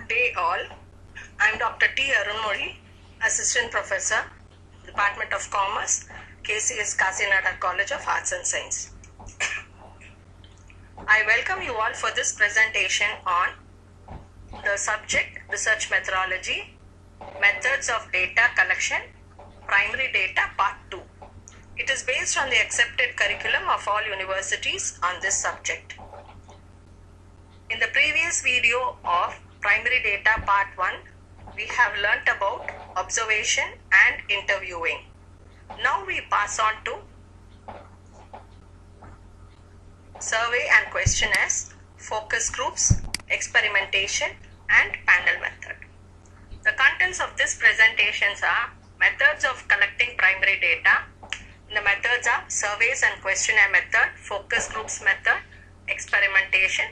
Good day all. I am Dr. T. Arunmozhi, Assistant Professor, Department of Commerce, KCS Kasinada College of Arts and Science. I welcome you all for this presentation on the subject Research Methodology, Methods of Data Collection, Primary Data Part 2. It is based on the accepted curriculum of all universities on this subject. In the previous video of Primary Data Part 1, we have learnt about observation and interviewing. Now we pass on to survey and questionnaires, focus groups, experimentation and panel method. The contents of this presentations are methods of collecting primary data. The methods are surveys and questionnaire method, focus groups method, experimentation,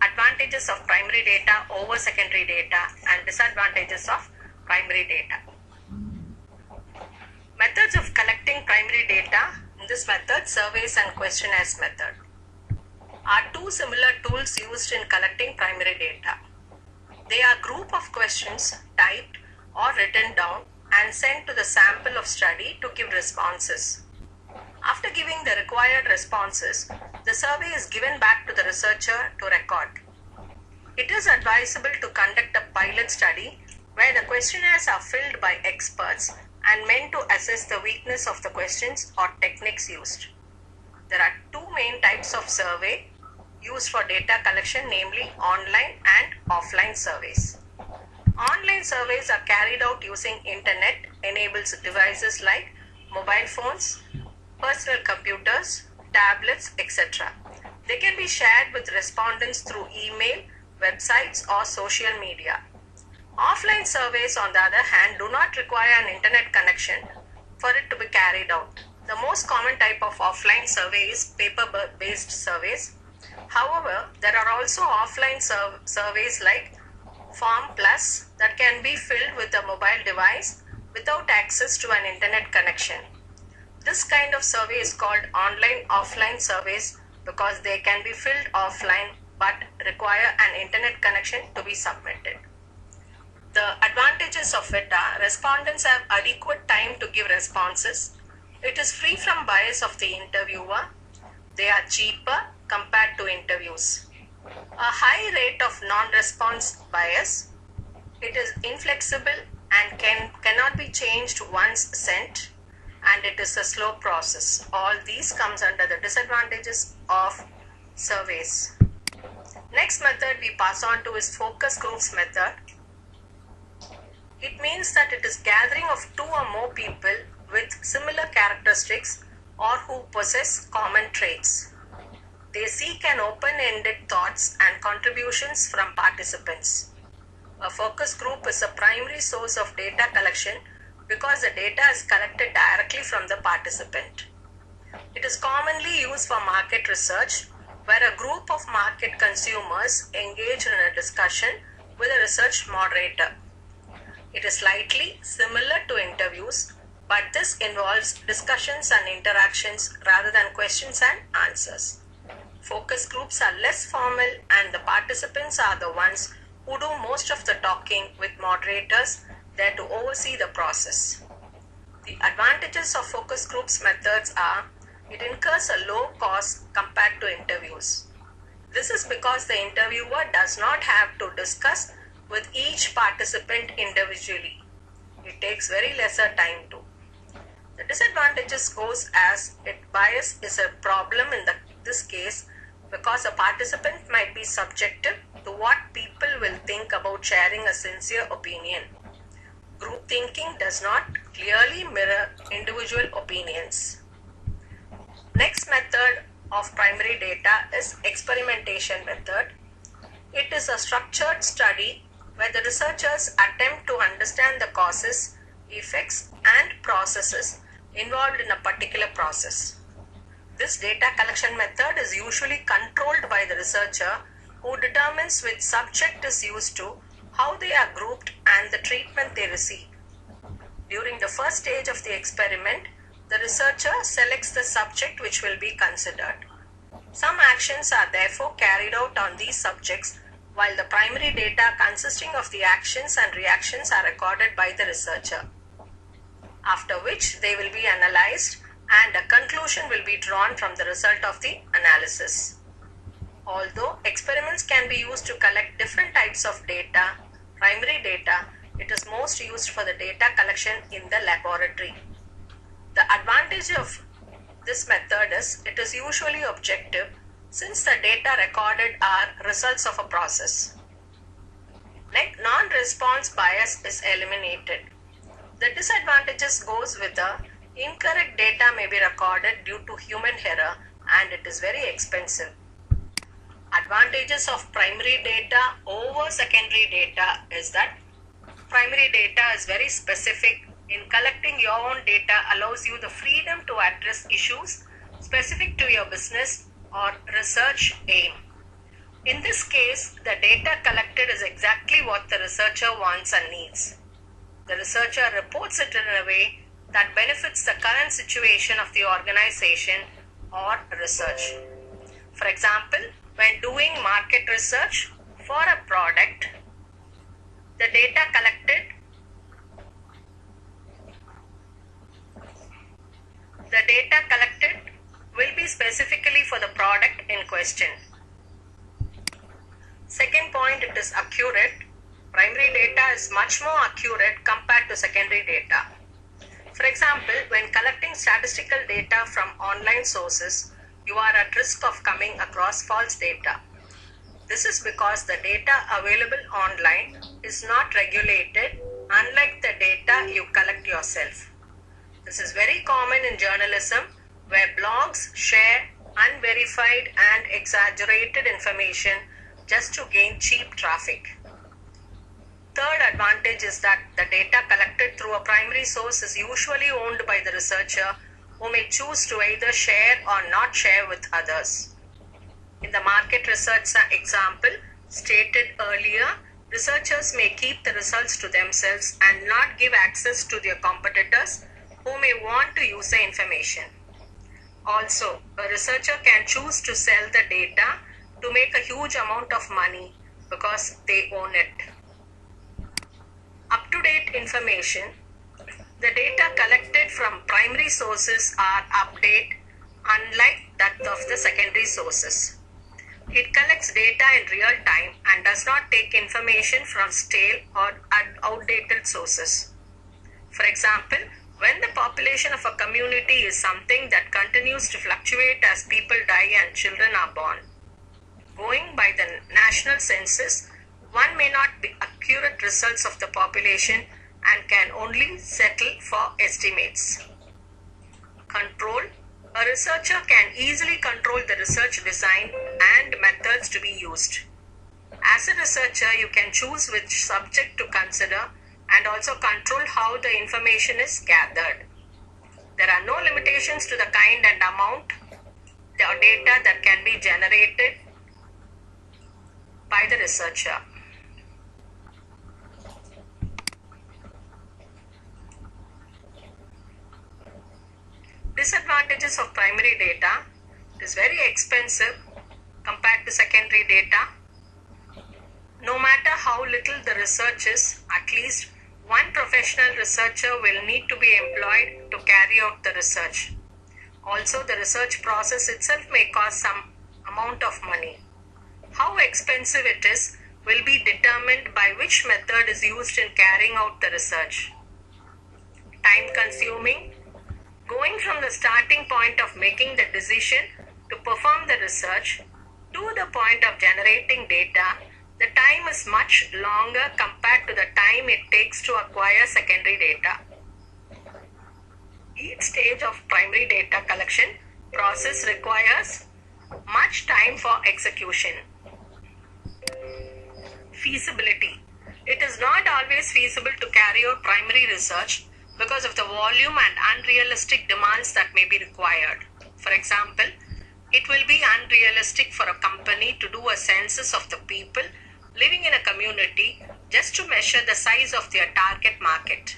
advantages of primary data over secondary data and disadvantages of primary data. Methods of collecting primary data. In this method, surveys and questionnaires method are two similar tools used in collecting primary data. They are group of questions typed or written down and sent to the sample of study to give responses. After giving the required responses, the survey is given back to the researcher to record. It is advisable to conduct a pilot study where the questionnaires are filled by experts and meant to assess the weakness of the questions or techniques used. There are two main types of survey used for data collection, namely online and offline surveys. Online surveys are carried out using internet-enabled devices like mobile phones, personal computers, tablets, etc. They can be shared with respondents through email, websites or social media. Offline surveys, on the other hand, do not require an internet connection for it to be carried out. The most common type of offline survey is paper-based surveys. However, there are also offline surveys like Form Plus that can be filled with a mobile device without access to an internet connection. This kind of survey is called online-offline surveys because they can be filled offline but require an internet connection to be submitted. The advantages of it are respondents have adequate time to give responses. It is free from bias of the interviewer. They are cheaper compared to interviews. A high rate of non-response bias. It is inflexible and cannot be changed once sent. And it is a slow process. All these comes under the disadvantages of surveys. Next method we pass on to is focus groups method. It means that it is gathering of two or more people with similar characteristics or who possess common traits. They seek an open-ended thoughts and contributions from participants. A focus group is a primary source of data collection because the data is collected directly from the participant. It is commonly used for market research, where a group of market consumers engage in a discussion with a research moderator. It is slightly similar to interviews, but this involves discussions and interactions rather than questions and answers. Focus groups are less formal and the participants are the ones who do most of the talking with moderators there to oversee the process. The advantages of focus groups methods are it incurs a low cost compared to interviews. This is because the interviewer does not have to discuss with each participant individually. It takes very lesser time too. The disadvantages goes as bias is a problem in this case because a participant might be subjective to what people will think about sharing a sincere opinion. Group thinking does not clearly mirror individual opinions. Next method of primary data is experimentation method. It is a structured study where the researchers attempt to understand the causes, effects, and processes involved in a particular process. This data collection method is usually controlled by the researcher who determines which subject is used to, how they are grouped, and the treatment they receive. During the first stage of the experiment, the researcher selects the subject which will be considered. Some actions are therefore carried out on these subjects while the primary data consisting of the actions and reactions are recorded by the researcher, after which they will be analyzed and a conclusion will be drawn from the result of the analysis. Although experiments can be used to collect different types of data, primary data, it is most used for the data collection in the laboratory. The advantage of this method is it is usually objective since the data recorded are results of a process. Non-response bias is eliminated. The disadvantages goes with the incorrect data may be recorded due to human error and it is very expensive. Advantages of primary data over secondary data is that primary data is very specific. In collecting your own data allows you the freedom to address issues specific to your business or research aim. In this case, the data collected is exactly what the researcher wants and needs. The researcher reports it in a way that benefits the current situation of the organization or research. For example, when doing market research for a product, the data collected will be specifically for the product in question. Second point, it is accurate. Primary data is much more accurate compared to secondary data. For example, when collecting statistical data from online sources, you are at risk of coming across false data. This is because the data available online is not regulated, unlike the data you collect yourself. This is very common in journalism, where blogs share unverified and exaggerated information just to gain cheap traffic. Third advantage is that the data collected through a primary source is usually owned by the researcher, who may choose to either share or not share with others. In the market research example stated earlier, researchers may keep the results to themselves and not give access to their competitors who may want to use the information. Also, a researcher can choose to sell the data to make a huge amount of money because they own it. Up-to-date information. The data collected from primary sources are updated, unlike that of the secondary sources. It collects data in real time and does not take information from stale or outdated sources. For example, when the population of a community is something that continues to fluctuate as people die and children are born. Going by the national census, one may not be accurate results of the population and can only settle for estimates. Control. A researcher can easily control the research design and methods to be used. As a researcher, you can choose which subject to consider and also control how the information is gathered. There are no limitations to the kind and amount of data that can be generated by the researcher. Disadvantages of primary data. It is very expensive compared to secondary data. No matter how little the research is, at least one professional researcher will need to be employed to carry out the research. Also, the research process itself may cost some amount of money. How expensive it is will be determined by which method is used in carrying out the research. Time consuming. Going from the starting point of making the decision to perform the research to the point of generating data, the time is much longer compared to the time it takes to acquire secondary data. Each stage of primary data collection process requires much time for execution. Feasibility. It is not always feasible to carry out primary research because of the volume and unrealistic demands that may be required. For example, it will be unrealistic for a company to do a census of the people living in a community just to measure the size of their target market.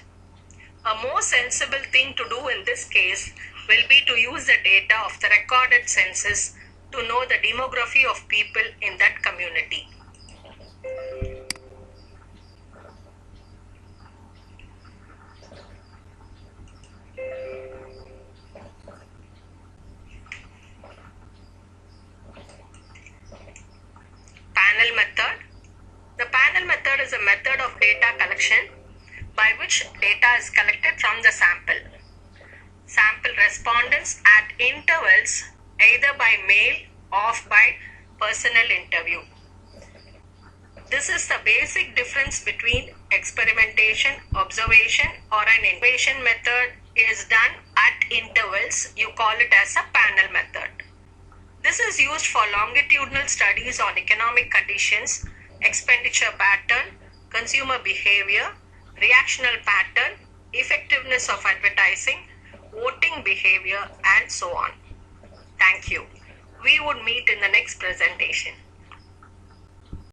A more sensible thing to do in this case will be to use the data of the recorded census to know the demography of people in that community. is a method of data collection by which data is collected from the sample. Sample respondents at intervals either by mail or by personal interview. This is the basic difference between experimentation, observation, or an innovation method is done at intervals. You call it as a panel method. This is used for longitudinal studies on economic conditions, expenditure pattern, consumer behavior, reactional pattern, effectiveness of advertising, voting behavior, and so on. Thank you. We would meet in the next presentation.